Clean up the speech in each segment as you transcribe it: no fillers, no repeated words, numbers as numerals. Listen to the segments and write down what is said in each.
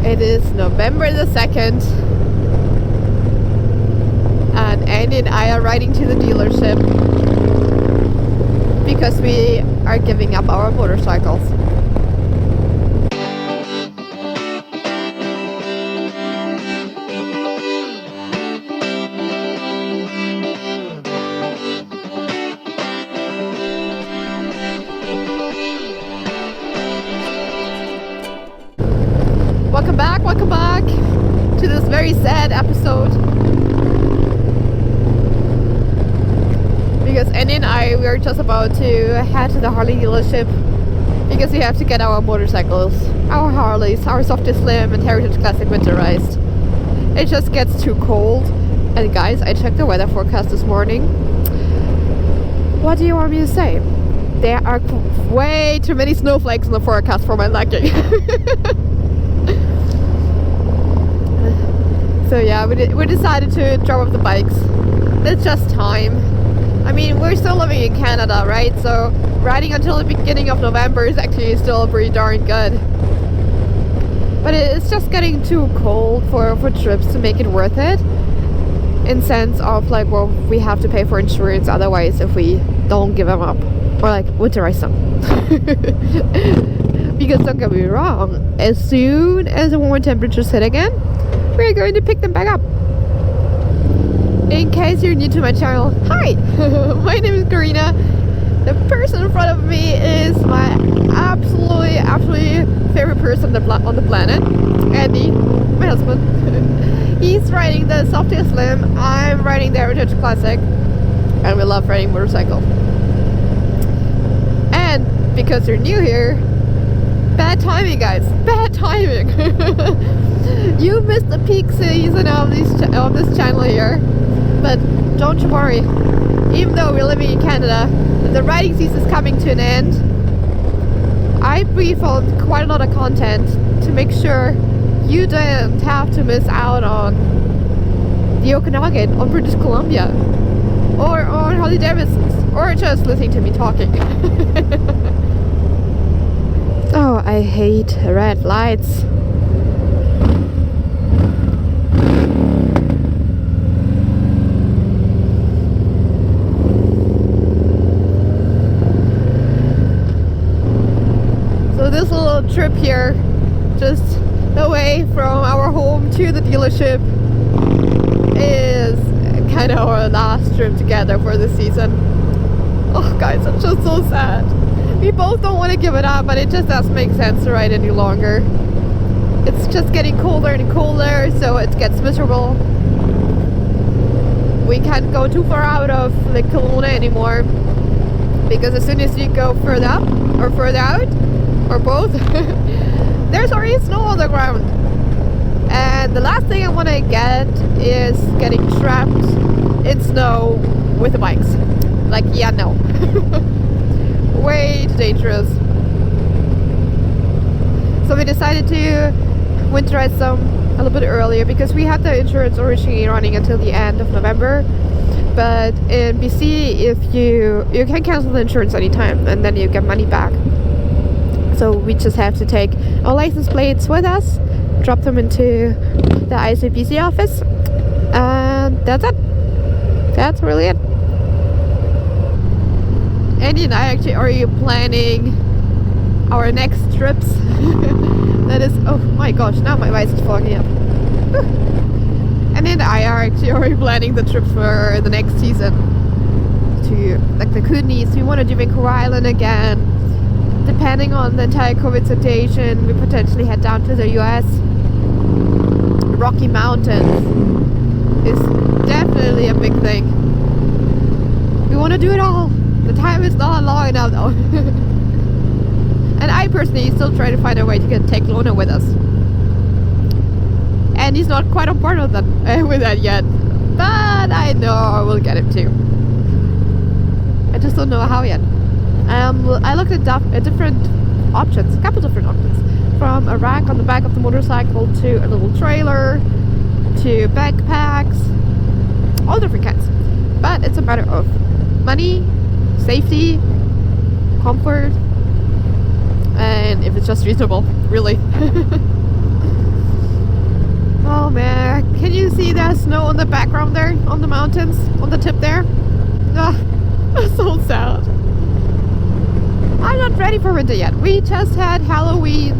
It is November the 2nd, and Andy and I are riding to the dealership because we are giving up our motorcycles. Welcome back to this very sad episode. Because Andy and I, we are just about to head to the Harley dealership because we have to get our motorcycles, our Harleys, our Softail Slim and Heritage Classic winterized. It just gets too cold. And guys, I checked the weather forecast this morning. What do you want me to say? There are way too many snowflakes in the forecast for my liking. So yeah, we decided to drop off the bikes. It's just time. I mean, we're still living in Canada, right? So riding until the beginning of November is actually still pretty darn good. But it's just getting too cold for trips to make it worth it. In sense of like, well, we have to pay for insurance otherwise if we don't give them up. Or like, winterize them. Because don't get me wrong, as soon as the warmer temperatures hit again, we're going to pick them back up. In case you're new to my channel, hi! My name is Corinna. The person in front of me is my absolutely favorite person on the planet, Andy, my husband. He's riding the Softail Slim, I'm riding the Heritage Classic, and we love riding motorcycle. And because you're new here, bad timing, guys, bad timing. You missed the peak season of this channel here, but don't you worry. Even though we're living in Canada, the riding season is coming to an end. I pre-filmed quite a lot of content to make sure you don't have to miss out on the Okanagan, on British Columbia, or on Harley Davidsons, or just listening to me talking. Oh, I hate red lights. This little trip here, just away from our home to the dealership, is kind of our last trip together for the season. Oh guys, I'm just so sad. We both don't want to give it up, but it just doesn't make sense to ride any longer. It's just getting colder and colder, so it gets miserable. We can't go too far out of Lake Kelowna anymore, because as soon as you go further up or further out, or both, there's already snow on the ground. And the last thing I want to get is getting trapped in snow with the bikes. Like, yeah, no. Way too dangerous. So we decided to winterize them a little bit earlier because we had the insurance originally running until the end of November. But in BC, if you can cancel the insurance anytime and then you get money back. So we just have to take our license plates with us, drop them into the ICBC office, and that's it. That's really it. Andy and I actually are planning our next trips. That is, oh my gosh, now my voice is fogging up. Andy and I are actually already planning the trip for the next season to like the Kootenays. We want to do Vancouver Island again. Depending on the entire COVID situation, we potentially head down to the US. Rocky Mountains is definitely a big thing. We want to do it all. The time is not long enough though. And I personally still try to find a way to take Lona with us. And he's not quite on board with that yet. But I know I will get him too. I just don't know how yet. I looked at different options, a couple different options, from a rack on the back of the motorcycle to a little trailer to backpacks, all different kinds. But it's a matter of money, safety, comfort, and if it's just reasonable, really. see that snow in the background there, on the mountains, on the tip there? Ah, so sad. I'm not ready for winter yet. We just had Halloween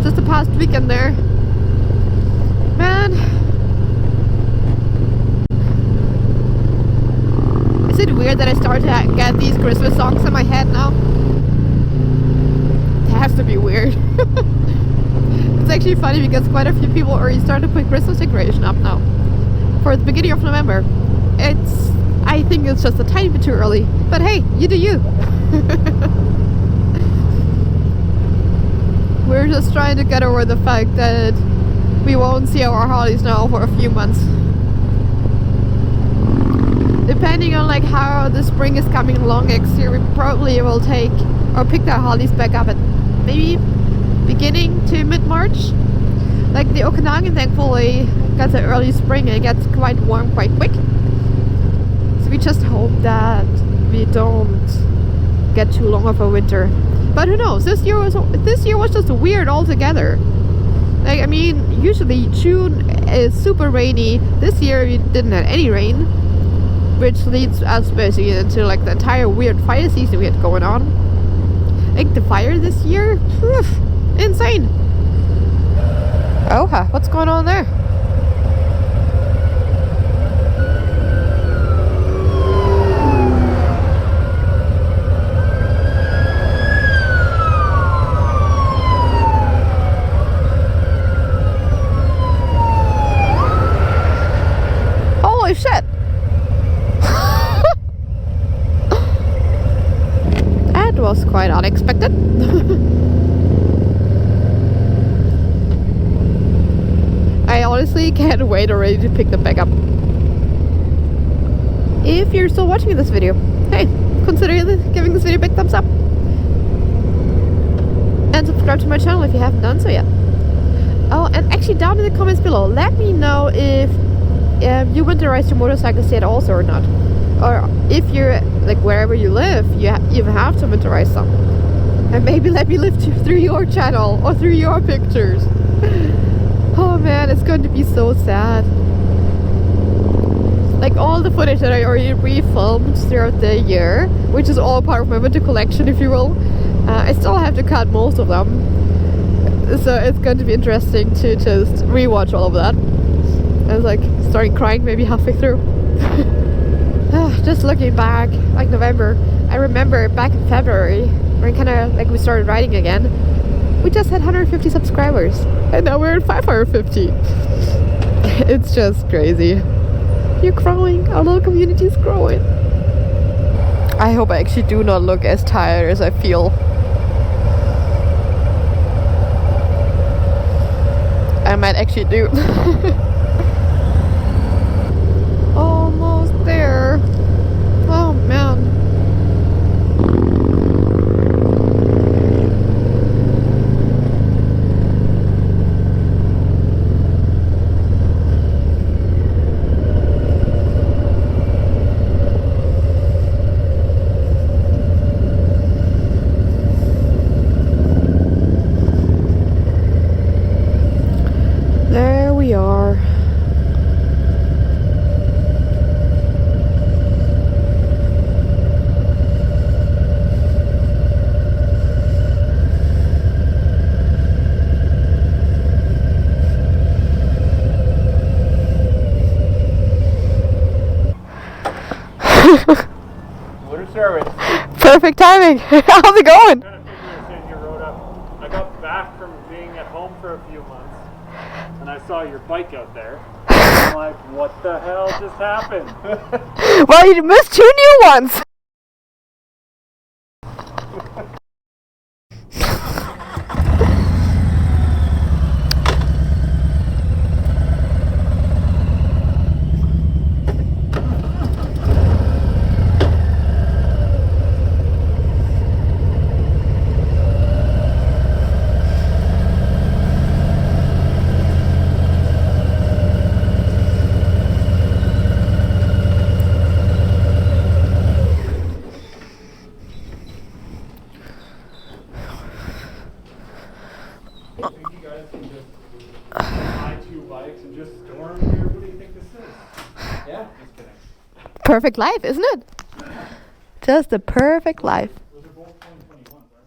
just the past weekend there. Man. Is it weird that I started to get these Christmas songs in my head now? It has to be weird. It's actually funny because quite a few people already started to put Christmas decoration up now. For the beginning of November. I think it's just a tiny bit too early. But hey, you do you. We're just trying to get over the fact that we won't see our Harleys now for a few months. Depending on like how the spring is coming along next year, we probably will take or pick the Harleys back up at maybe beginning to mid-March. Like the Okanagan thankfully gets an early spring and it gets quite warm quite quick. So we just hope that we don't get too long of a winter. But who knows? This year was just weird altogether. Like, I mean, usually June is super rainy. This year we didn't have any rain, which leads us basically into like the entire weird fire season we had going on. Like the fire this year, insane. Oh, what's going on there? Holy shit! That was quite unexpected. I honestly can't wait already to pick them back up. If you're still watching this video, hey, consider giving this video a big thumbs up. And subscribe to my channel if you haven't done so yet. Oh, and actually down in the comments below, let me know if you winterize your motorcycles yet also or not. Or if you're, like wherever you live, you even have to winterize them. And maybe let me live through your channel or through your pictures. Oh man, it's going to be so sad. Like all the footage that I already re-filmed throughout the year, which is all part of my winter collection if you will, I still have to cut most of them. So it's going to be interesting to just rewatch all of that. I was like starting crying maybe halfway through. Just looking back, like November, I remember back in February when kind of like we started writing again, we just had 150 subscribers and now we're at 550. It's just crazy. You're growing, our little community is growing. I hope I actually do not look as tired as I feel. I might actually do. Almost there. Oh man. There we are. Motor service. Perfect timing. How's it going? I'm trying to figure as soon as you rode up. I got back from being at home for a few months, and I saw your bike out there. I'm like, what the hell just happened? Well, you missed 2 new ones. You guys can just buy 2 bikes and just store them to everybody Yeah, just kidding. Perfect life, isn't it? Just the perfect life. Those are both 2021s, right?